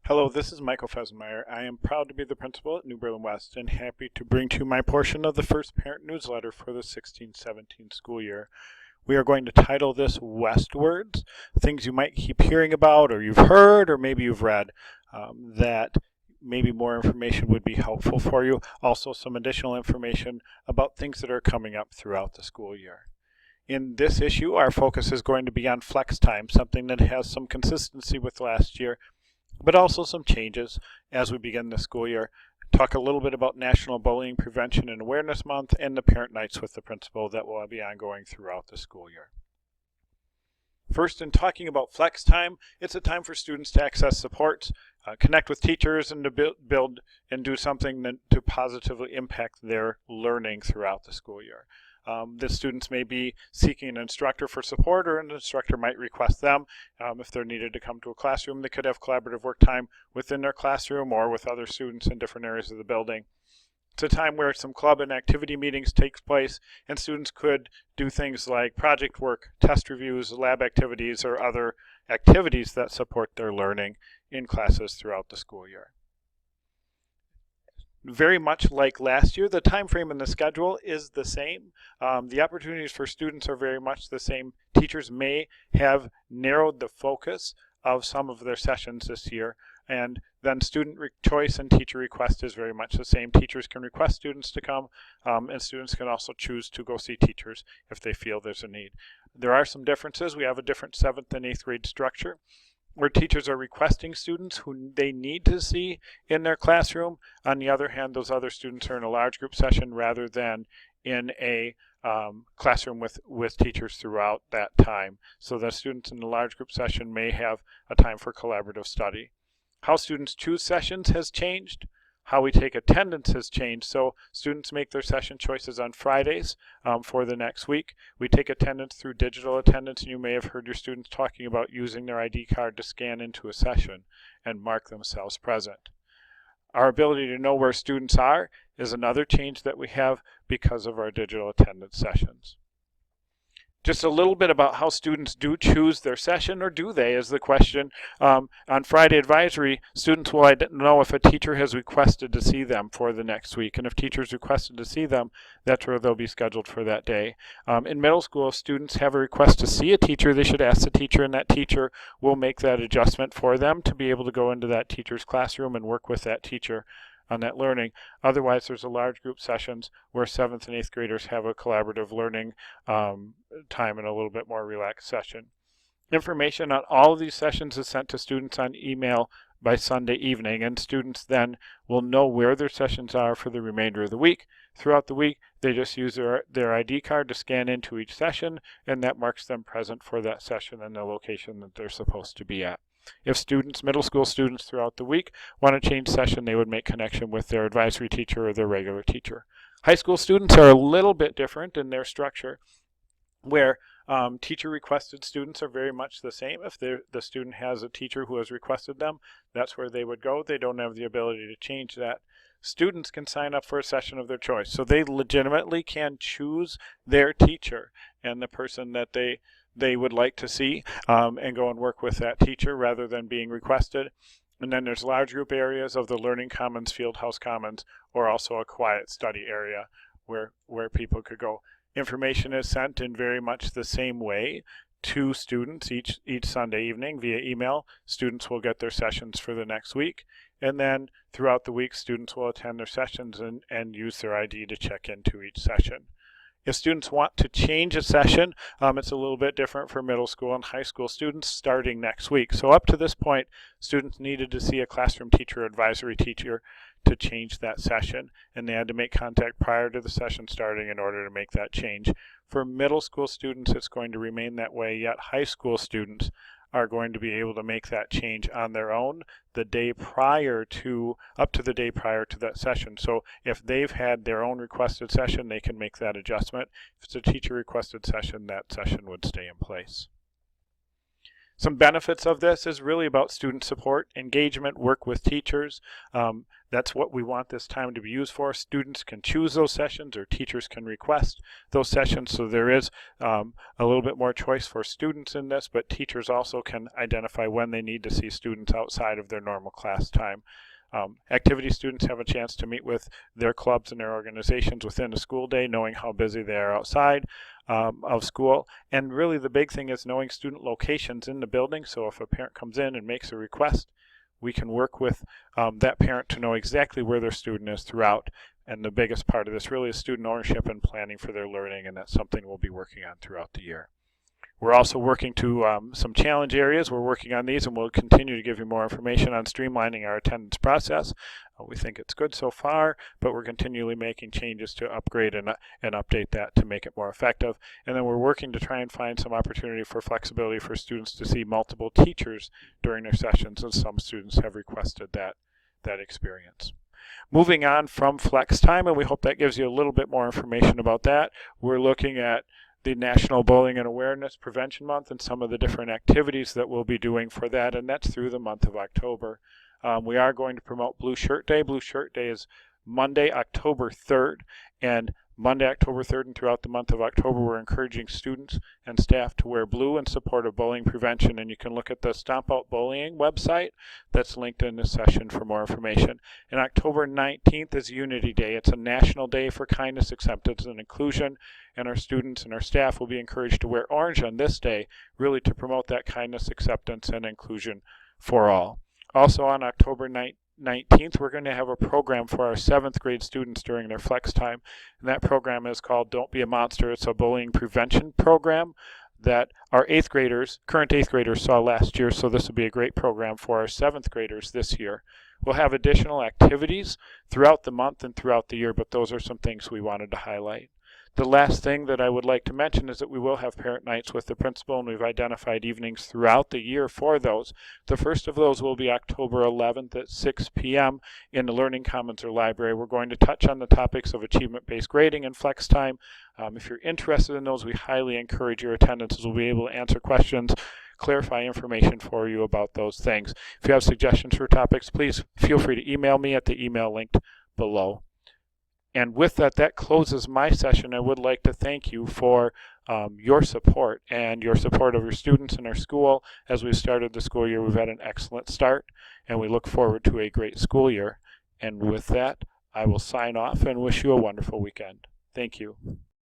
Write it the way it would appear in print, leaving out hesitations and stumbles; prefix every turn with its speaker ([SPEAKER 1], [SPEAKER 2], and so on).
[SPEAKER 1] Hello, this is Michael Fesenmaier. I am proud to be the principal at New Berlin West and happy to bring to you my portion of the first parent newsletter for the 16-17 school year. We are going to title this Westwards, things you might keep hearing about or you've heard or maybe you've read that maybe more information would be helpful for you. Also some additional information about things that are coming up throughout the school year. In this issue, our focus is going to be on flex time, something that has some consistency with last year, but also some changes as we begin the school year. Talk a little bit about National Bullying Prevention and Awareness Month and the Parent Nights with the Principal that will be ongoing throughout the school year. First, in talking about flex time, it's a time for students to access supports, connect with teachers, and to build and do something to positively impact their learning throughout the school year. The students may be seeking an instructor for support, or an instructor might request them. If they're needed to come to a classroom, they could have collaborative work time within their classroom or with other students in different areas of the building. It's a time where some club and activity meetings take place, and students could do things like project work, test reviews, lab activities, or other activities that support their learning in classes throughout the school year. Very much like last year, the time frame and the schedule is the same. The opportunities for students are very much the same. Teachers may have narrowed the focus of some of their sessions this year, and then student choice and teacher request is very much the same. Teachers can request students to come, and students can also choose to go see teachers if they feel there's a need. There are some differences. We have a different 7th and 8th grade structure, where teachers are requesting students who they need to see in their classroom. On the other hand, those other students are in a large group session rather than in a classroom with teachers throughout that time. So the students in the large group session may have a time for collaborative study. How students choose sessions has changed. How we take attendance has changed. So students make their session choices on Fridays for the next week. We take attendance through digital attendance, and you may have heard your students talking about using their ID card to scan into a session and mark themselves present. Our ability to know where students are is another change that we have because of our digital attendance sessions. Just a little bit about how students do choose their session, or do they, is the question. On Friday advisory, students will know if a teacher has requested to see them for the next week, and if teachers requested to see them, that's where they'll be scheduled for that day. In middle school, if students have a request to see a teacher, they should ask the teacher, and that teacher will make that adjustment for them to be able to go into that teacher's classroom and work with that teacher on that learning. Otherwise, there's a large group sessions where 7th and 8th graders have a collaborative learning time and a little bit more relaxed session. Information on all of these sessions is sent to students on email by Sunday evening, and students then will know where their sessions are for the remainder of the week. Throughout the week, they just use their ID card to scan into each session, and that marks them present for that session and the location that they're supposed to be at. If students, middle school students throughout the week, want to change session, they would make connection with their advisory teacher or their regular teacher. High school students are a little bit different in their structure, where teacher requested students are very much the same. If the student has a teacher who has requested them, that's where they would go. They don't have the ability to change that. Students can sign up for a session of their choice, so they legitimately can choose their teacher and the person that they would like to see and go and work with that teacher rather than being requested. And then there's large group areas of the Learning Commons, Fieldhouse Commons, or also a quiet study area where people could go. Information is sent in very much the same way to students each Sunday evening via email. Students will get their sessions for the next week, and then throughout the week students will attend their sessions and use their ID to check into each session. If students want to change a session, it's a little bit different for middle school and high school students starting next week. So up to this point, students needed to see a classroom teacher or advisory teacher to change that session, and they had to make contact prior to the session starting in order to make that change. For middle school students, it's going to remain that way, yet high school students are going to be able to make that change on their own the day prior to, up to the day prior to that session. So if they've had their own requested session, they can make that adjustment. If it's a teacher requested session, that session would stay in place. Some benefits of this is really about student support, engagement, work with teachers. That's what we want this time to be used for. Students can choose those sessions, or teachers can request those sessions, so there is a little bit more choice for students in this, but teachers also can identify when they need to see students outside of their normal class time. Activity students have a chance to meet with their clubs and their organizations within a school day, knowing how busy they are outside of school. And really the big thing is knowing student locations in the building, so if a parent comes in and makes a request, we can work with that parent to know exactly where their student is throughout. And the biggest part of this really is student ownership and planning for their learning, and that's something we'll be working on throughout the year. We're also working to some challenge areas. We're working on these, and we'll continue to give you more information on streamlining our attendance process. We think it's good so far, but we're continually making changes to upgrade and update that to make it more effective. And then we're working to try and find some opportunity for flexibility for students to see multiple teachers during their sessions, and some students have requested that experience. Moving on from flex time, and we hope that gives you a little bit more information about that, we're looking at the National Bullying and Awareness Prevention Month and some of the different activities that we'll be doing for that, and that's through the month of October. We are going to promote Blue Shirt Day. Blue Shirt Day is Monday, October 3rd, and Monday, October 3rd and throughout the month of October, we're encouraging students and staff to wear blue in support of bullying prevention, and you can look at the Stomp Out Bullying website that's linked in this session for more information. And October 19th is Unity Day. It's a national day for kindness, acceptance, and inclusion, and our students and our staff will be encouraged to wear orange on this day, really to promote that kindness, acceptance, and inclusion for all. Also on October 19th, we're going to have a program for our 7th grade students during their flex time, and that program is called Don't Be a Monster. It's a bullying prevention program that our current 8th graders saw last year, so this will be a great program for our 7th graders this year. We'll have additional activities throughout the month and throughout the year, but those are some things we wanted to highlight. The last thing that I would like to mention is that we will have parent nights with the principal, and we've identified evenings throughout the year for those. The first of those will be October 11th at 6 p.m. in the Learning Commons or library. We're going to touch on the topics of achievement-based grading and flex time. If you're interested in those, we highly encourage your attendance, as we'll be able to answer questions, clarify information for you about those things. If you have suggestions for topics, please feel free to email me at the email linked below. And with that, that closes my session. I would like to thank you for your support and your support of your students in our school. As we've started the school year, we've had an excellent start, and we look forward to a great school year. And with that, I will sign off and wish you a wonderful weekend. Thank you.